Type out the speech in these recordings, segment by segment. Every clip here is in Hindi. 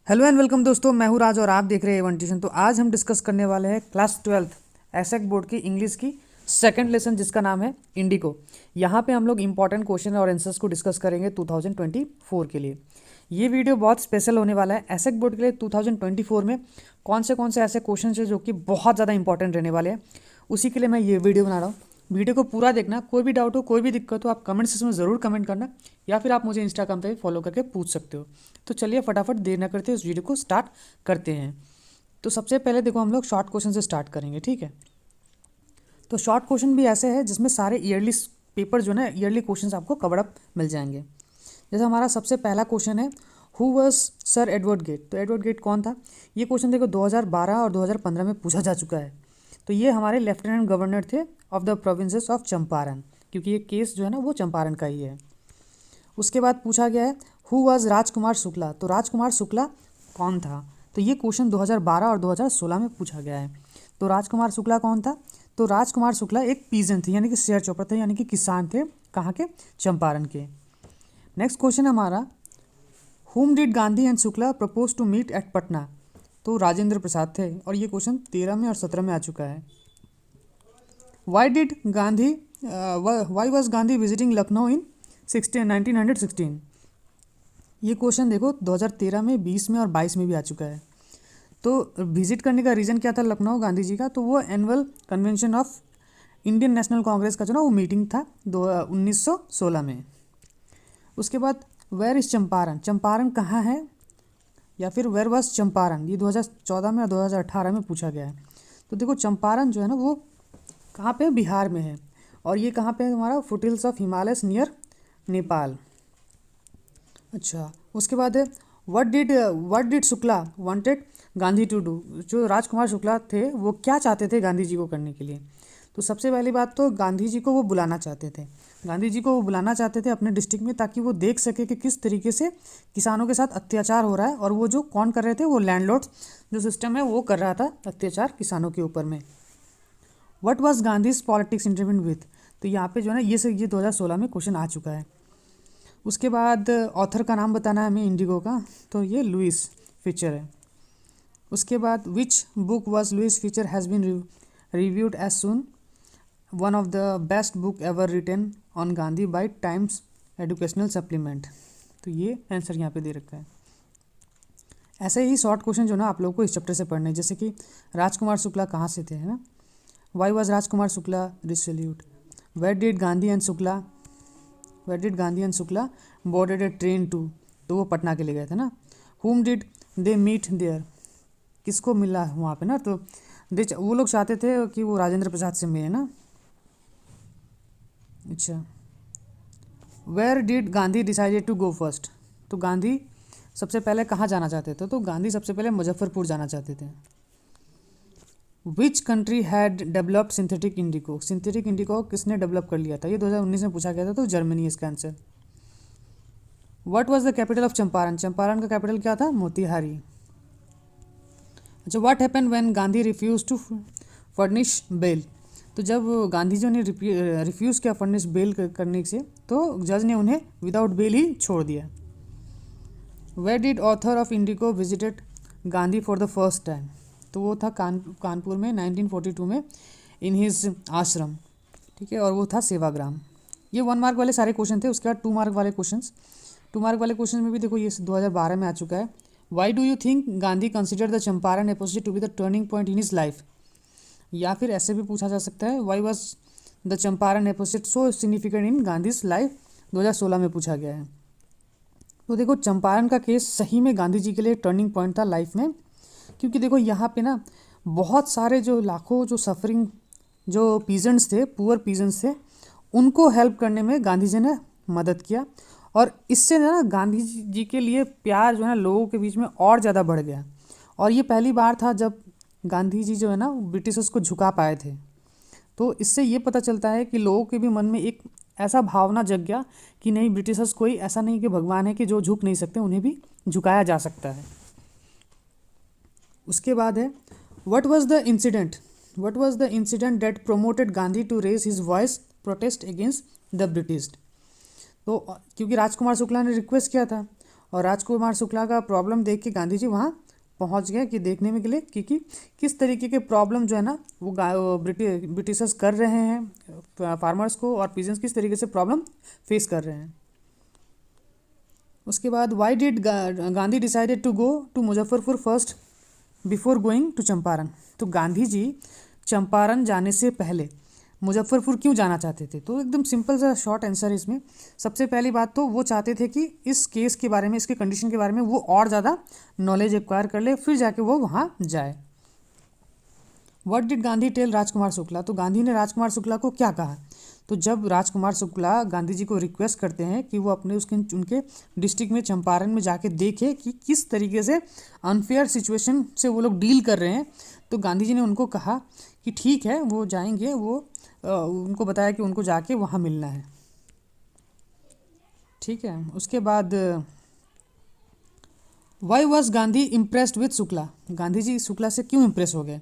हेलो एंड वेलकम दोस्तों, मैं हूँ राज और आप देख रहे हैं एवन ट्यूशन। तो आज हम डिस्कस करने वाले हैं क्लास 12th एसएक बोर्ड की इंग्लिश की सेकंड लेसन जिसका नाम है इंडिको। यहाँ पे हम लोग इंपॉर्टेंट क्वेश्चन और आंसर्स को डिस्कस करेंगे 2024 के लिए। ये वीडियो बहुत स्पेशल होने वाला है एसएक बोर्ड के लिए। 2024 में कौन से ऐसे क्वेश्चन है जो कि बहुत ज़्यादा इंपॉर्टेंट रहने वाले हैं, उसी के लिए मैं ये वीडियो बना रहा हूँ। वीडियो को पूरा देखना, कोई भी डाउट हो, कोई भी दिक्कत हो, आप कमेंट सेक्शन में ज़रूर कमेंट करना, या फिर आप मुझे इंस्टाग्राम पे फॉलो करके पूछ सकते हो। तो चलिए फटाफट देर न करते इस वीडियो को स्टार्ट करते हैं। तो सबसे पहले देखो, हम लोग शॉर्ट क्वेश्चन से स्टार्ट करेंगे, ठीक है। तो शॉर्ट क्वेश्चन भी ऐसे है जिसमें सारे ईयरली पेपर जो है ईयरली क्वेश्चन आपको कवर अप मिल जाएंगे। जैसे हमारा सबसे पहला क्वेश्चन है, who was sir Edward Gait. तो एडवर्ड गेट कौन था? ये क्वेश्चन देखो 2012 और 2015 में पूछा जा चुका है। तो ये हमारे लेफ्टिनेंट गवर्नर थे of the provinces of Champaran, क्योंकि ये केस जो है ना वो चंपारण का ही है। उसके बाद पूछा गया है, हु वाज राजकुमार शुक्ला। तो राजकुमार शुक्ला कौन था? तो ये क्वेश्चन 2012 और 2016 में पूछा गया है। तो राजकुमार शुक्ला कौन था? तो राजकुमार शुक्ला एक पीजन थे, यानी कि शेर चौपर थे, यानी कि किसान थे। कहाँ के? चंपारण के। नेक्स्ट क्वेश्चन हमारा, whom did Gandhi and Shukla propose to meet at Patna. तो राजेंद्र प्रसाद थे, और ये क्वेश्चन 13 में और 17 में आ चुका है। Why did Gandhi why was Gandhi visiting Lucknow in 1916। ये क्वेश्चन देखो 2013 में, 20 में और 22 में भी आ चुका है। तो विजिट करने का रीज़न क्या था लखनऊ गांधी जी का? तो वो annual convention of Indian national Congress का जो ना वो मीटिंग था 1916 में। उसके बाद वेयर इज चंपारण। चंपारण कहाँ है, या फिर वेयर वॉज चंपारण, ये 2014 में और 2018 में पूछा गया है। तो देखो चंपारण जो है ना वो कहाँ पे? बिहार में है। और ये कहाँ पे है? हमारा foothills of Himalayas near Nepal. अच्छा, उसके बाद है, what did Shukla wanted Gandhi to do. जो राजकुमार शुक्ला थे वो क्या चाहते थे गांधी जी को करने के लिए? तो सबसे पहली बात तो गांधी जी को वो बुलाना चाहते थे। गांधी जी को वो बुलाना चाहते थे अपने डिस्ट्रिक्ट में, ताकि वो देख सके कि किस तरीके से किसानों के साथ अत्याचार हो रहा है। और वो जो कौन कर रहे थे, वो लैंडलॉर्ड्स जो सिस्टम है वो कर रहा था अत्याचार किसानों के ऊपर में। What was Gandhi's politics interview with. तो यहाँ पे जो है ना ये 2016 में क्वेश्चन आ चुका है। उसके बाद ऑथर का नाम बताना है हमें इंडिगो का, तो ये लुइस फीचर है। उसके बाद which book was Louis Fischer has been reviewed as soon one of the best book ever written on Gandhi by Times Educational Supplement. तो ये आंसर यहाँ पे दे रखा है। ऐसे ही शॉर्ट क्वेश्चन जो ना आप लोगों को इस चैप्टर से पढ़ने हैं, जैसे कि राजकुमार शुक्ला कहाँ से थे, है ना। Why was Rajkumar Shukla resolute. Where did Gandhi and Shukla boarded a train to. तो वो पटना के लिए गए थे ना। हुम डिड दे मीट देयर। किसको मिला वहाँ पे ना? तो वो लोग चाहते थे कि वो राजेंद्र प्रसाद से मिले ना। अच्छा, where did Gandhi decided to go first. तो गांधी सबसे पहले कहाँ जाना चाहते थे? तो गांधी सबसे पहले मुजफ्फरपुर जाना चाहते थे। Which country had developed synthetic indigo. Synthetic indigo किसने डेवलप कर लिया था? ये 2019 में पूछा गया था, तो जर्मनी इसका answer. What was the capital of Champaran. Champaran का कैपिटल क्या था? मोतिहारी। अच्छा, what happen when Gandhi refuse to furnish bail. तो जब गांधी जी ने रिफ्यूज़ किया फर्निश बेल करने से, तो जज ने उन्हें विदाउट बेल ही छोड़ दिया। Where did author of indigo visited Gandhi for the first time. तो वो था कानपुर में 1942 में इन हिज आश्रम, ठीक है। और वो था सेवाग्राम। ये 1 मार्क वाले सारे क्वेश्चन थे। उसके बाद 2 मार्क वाले क्वेश्चन में भी देखो ये 2012 में आ चुका है। Why do you think Gandhi consider the Champaran episode to be the turning point in his life. या फिर ऐसे भी पूछा जा सकता है, why was the Champaran episode so significant in Gandhi's life. 2016 में पूछा गया है। तो देखो चंपारण का केस सही में गांधी जी के लिए टर्निंग पॉइंट था लाइफ में, क्योंकि देखो यहाँ पे ना बहुत सारे जो लाखों जो सफरिंग जो पीजेंट्स थे, पुअर पीजेंट्स थे, उनको हेल्प करने में गांधी जी ने मदद किया। और इससे ना गांधी जी के लिए प्यार जो है ना लोगों के बीच में और ज़्यादा बढ़ गया। और ये पहली बार था जब गांधी जी जो है ना ब्रिटिशर्स को झुका पाए थे। तो इससे ये पता चलता है कि लोगों के भी मन में एक ऐसा भावना जग गया कि नहीं, ब्रिटिशर्स कोई ऐसा नहीं कि भगवान है कि जो झुक नहीं सकते, उन्हें भी झुकाया जा सकता है। उसके बाद है, what was the incident that promoted Gandhi to raise his voice protest against the British. तो क्योंकि राजकुमार शुक्ला ने रिक्वेस्ट किया था, और राजकुमार शुक्ला का प्रॉब्लम देख के गांधी जी वहाँ पहुँच गए कि देखने में के लिए कि किस तरीके के प्रॉब्लम जो है ना वो ब्रिटिशर्स कर रहे हैं फार्मर्स को, और पीजेंट्स किस तरीके से प्रॉब्लम फेस कर रहे हैं। उसके बाद why did Gandhi decided to go to Muzaffarpur first before going to Champaran. तो गांधी जी चंपारण जाने से पहले मुजफ्फरपुर क्यों जाना चाहते थे? तो एकदम सिंपल सा शॉर्ट आंसर है इसमें। सबसे पहली बात तो वो चाहते थे कि इस केस के बारे में, इसके कंडीशन के बारे में वो और ज़्यादा नॉलेज एक्वायर कर ले, फिर जाके वो वहाँ जाए। What did Gandhi tell Rajkumar Shukla. तो गांधी ने राजकुमार शुक्ला को क्या कहा? तो जब राजकुमार शुक्ला गांधी जी को रिक्वेस्ट करते हैं कि वो अपने उनके डिस्ट्रिक्ट में चंपारण में जाके देखे कि किस तरीके से अनफेयर सिचुएशन से वो लोग डील कर रहे हैं, तो गांधी जी ने उनको कहा कि ठीक है वो जाएंगे। वो उनको बताया कि उनको जाके वहाँ मिलना है। ठीक है। उसके बाद why was Gandhi impressed with Shukla. Gandhi ji Shukla से क्यों इम्प्रेस हो गए?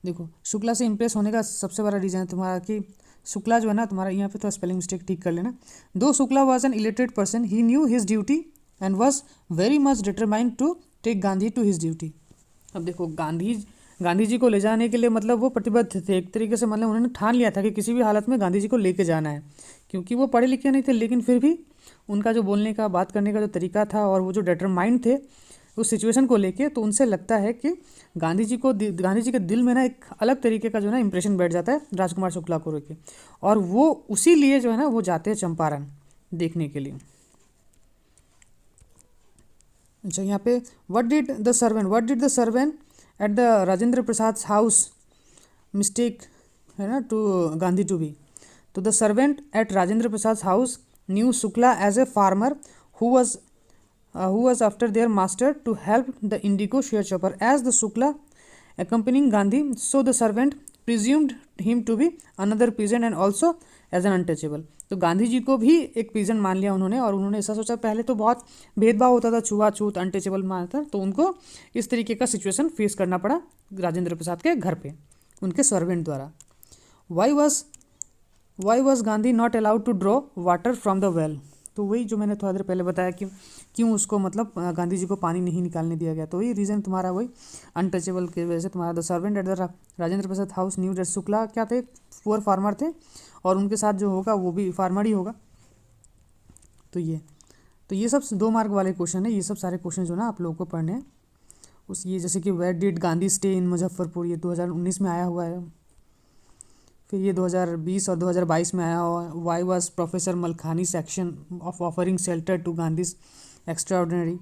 देखो, शुक्ला से इम्प्रेस होने का सबसे बड़ा रीज़न है तुम्हारा कि शुक्ला जो है ना, तुम्हारा यहाँ पे तो स्पेलिंग मिस्टेक ठीक कर लेना। Though Shukla was an illiterate person, he knew his duty and was very much determined to take Gandhi to his duty. अब देखो, गांधी जी को ले जाने के लिए मतलब वो प्रतिबद्ध थे एक तरीके से, मतलब उन्होंने ठान लिया था कि किसी भी हालत में गांधी जी को लेके जाना है। क्योंकि वो पढ़े लिखे नहीं थे, लेकिन फिर भी उनका जो बोलने का, बात करने का जो तरीका था, और वो जो डिटरमाइंड थे उस सिचुएशन को लेके, तो उनसे लगता है कि गांधी जी के दिल में ना एक अलग तरीके का जो है ना इंप्रेशन बैठ जाता है राजकुमार शुक्ला को लेके, और वो उसी लिए जो है ना वो जाते हैं चंपारण देखने के लिए। अच्छा, यहाँ पे what did the servant at the Rajendra Prasad house mistake है ना टू गांधी टू बी। तो the servant at Rajendra Prasad house knew Shukla as a farmer who was after their master to help the indigo sharecropper as the Shukla accompanying Gandhi, so the servant presumed him to be another peasant and also as an untouchable। तो गांधी जी को भी एक पीजेंट मान लिया उन्होंने, और उन्होंने ऐसा सोचा, पहले तो बहुत भेदभाव होता था, छुआछूत, अनटचेबल मानता, तो उनको इस तरीके का सिचुएशन फेस करना पड़ा राजेंद्र प्रसाद के घर पे उनके सर्वेंट द्वारा। Why was Gandhi not allowed to draw water from the well. तो वही जो मैंने थोड़ा देर पहले बताया कि क्यों उसको मतलब गांधी जी को पानी नहीं निकालने दिया गया, तो वही रीज़न तुम्हारा वही अनटचेबल की वजह से तुम्हारा the servant at the Rajendra Prasad house knew that Shukla क्या थे, पुअर फार्मर थे, और उनके साथ जो होगा वो भी फार्मर ही होगा। तो ये सब 2 मार्क वाले क्वेश्चन है। ये सब सारे क्वेश्चन जो ना आप लोगों को पढ़ने हैं। ये जैसे कि where did Gandhi stay in Muzaffarpur, ये 2019 में आया हुआ है। फिर ये 2020 और 2022 में आया हुआ है। Why was professor Malkani section of offering shelter to Gandhi's extraordinary.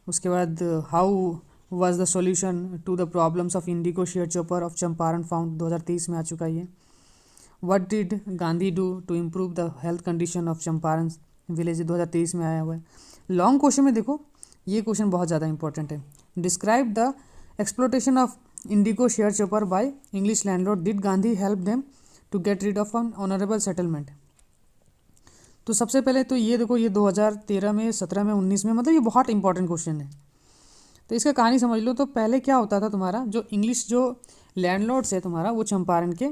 उसके बाद how was the solution to the problems of indigo sharecropper of Champaran found, 2023 में आ चुका है ये। What did Gandhi do to improve the health condition of Champaran village, 2023 में आया हुआ है। लॉन्ग क्वेश्चन में देखो, ये क्वेश्चन बहुत ज़्यादा इंपॉर्टेंट है। Describe the exploitation of indigo sharecropper by English landlord, did Gandhi help them to get rid of an honourable settlement. तो सबसे पहले तो ये देखो, ये 2013 में, 17 में, 19 में, मतलब ये बहुत इंपॉर्टेंट क्वेश्चन है। तो इसका कहानी समझ लो। तो पहले क्या होता था, तुम्हारा जो इंग्लिश जो लैंडलॉर्ड्स है तुम्हारा, वो चंपारण के,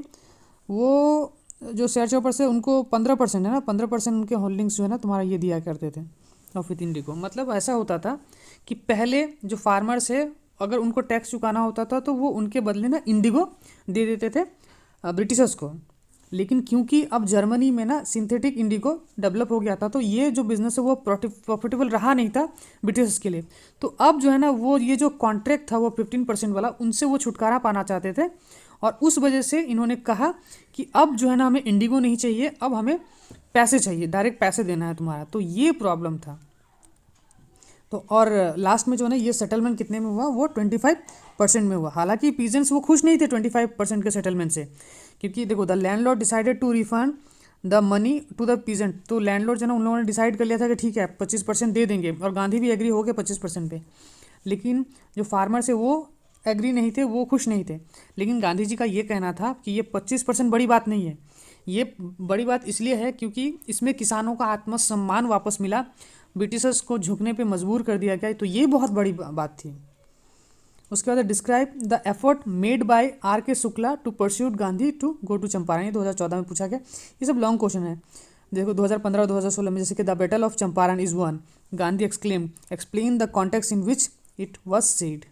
वो जो शेयरचॉपर से उनको 15% है ना, 15% उनके होल्डिंग्स जो है ना तुम्हारा ये दिया करते थे ऑफ विथ इंडिगो। मतलब ऐसा होता था कि पहले जो फार्मर्स है, अगर उनको टैक्स चुकाना होता था तो वो उनके बदले ना इंडिगो दे देते थे ब्रिटिशर्स को। लेकिन क्योंकि अब जर्मनी में ना सिंथेटिक इंडिगो डेवलप हो गया था, तो ये जो बिज़नेस है वो प्रॉफिटेबल रहा नहीं था ब्रिटिशर्स के लिए। तो अब जो है ना वो ये जो कॉन्ट्रैक्ट था वो 15% वाला, उनसे वो छुटकारा पाना चाहते थे, और उस वजह से इन्होंने कहा कि अब जो है ना हमें इंडिगो नहीं चाहिए, अब हमें पैसे चाहिए, डायरेक्ट पैसे देना है तुम्हारा। तो ये प्रॉब्लम था। तो और लास्ट में जो है ना ये सेटलमेंट कितने में हुआ, वो 25% में हुआ। हालांकि पीजेंट्स वो खुश नहीं थे 25% के सेटलमेंट से, क्योंकि देखो the landlord decided to refund the money to the peasant. तो लैंडलॉर्ड जो है ना उन लोगों ने डिसाइड कर लिया था कि ठीक है 25% दे देंगे, और गांधी भी एग्री हो गए 25% पे। लेकिन जो फार्मर से वो एग्री नहीं थे, वो खुश नहीं थे। लेकिन गांधी जी का ये कहना था कि ये 25% बड़ी बात नहीं है, ये बड़ी बात इसलिए है क्योंकि इसमें किसानों का आत्मसम्मान वापस मिला, ब्रिटिशर्स को झुकने पे मजबूर कर दिया गया। तो ये बहुत बड़ी बात थी। उसके बाद describe the effort made by R K Shukla to persuade Gandhi to go to Champaran, 2014 में पूछा गया। ये सब लॉन्ग क्वेश्चन है। देखो 2015 और 2016 में जैसे कि the battle of Champaran is one, Gandhi exclaim, explain the context in which it was said.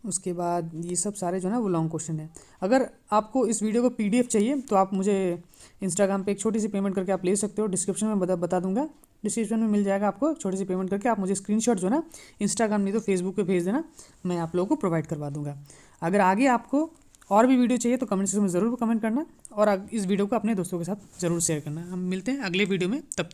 उसके बाद ये सब सारे जो है ना वो लॉन्ग क्वेश्चन है। अगर आपको इस वीडियो को पीडीएफ चाहिए तो आप मुझे इंस्टाग्राम पे एक छोटी सी पेमेंट करके आप ले सकते हो, डिस्क्रिप्शन में बता दूंगा, डिस्क्रिप्शन में मिल जाएगा आपको। छोटी सी पेमेंट करके आप मुझे स्क्रीनशॉट जो है ना इंस्टाग्राम नहीं तो फेसबुक पे भेज देना, मैं आप लोगों को प्रोवाइड करवा दूंगा। अगर आगे आपको और भी वीडियो चाहिए तो कमेंट सेक्शन में ज़रूर कमेंट करना और इस वीडियो को अपने दोस्तों के साथ ज़रूर शेयर करना। हम मिलते हैं अगले वीडियो में, तब तक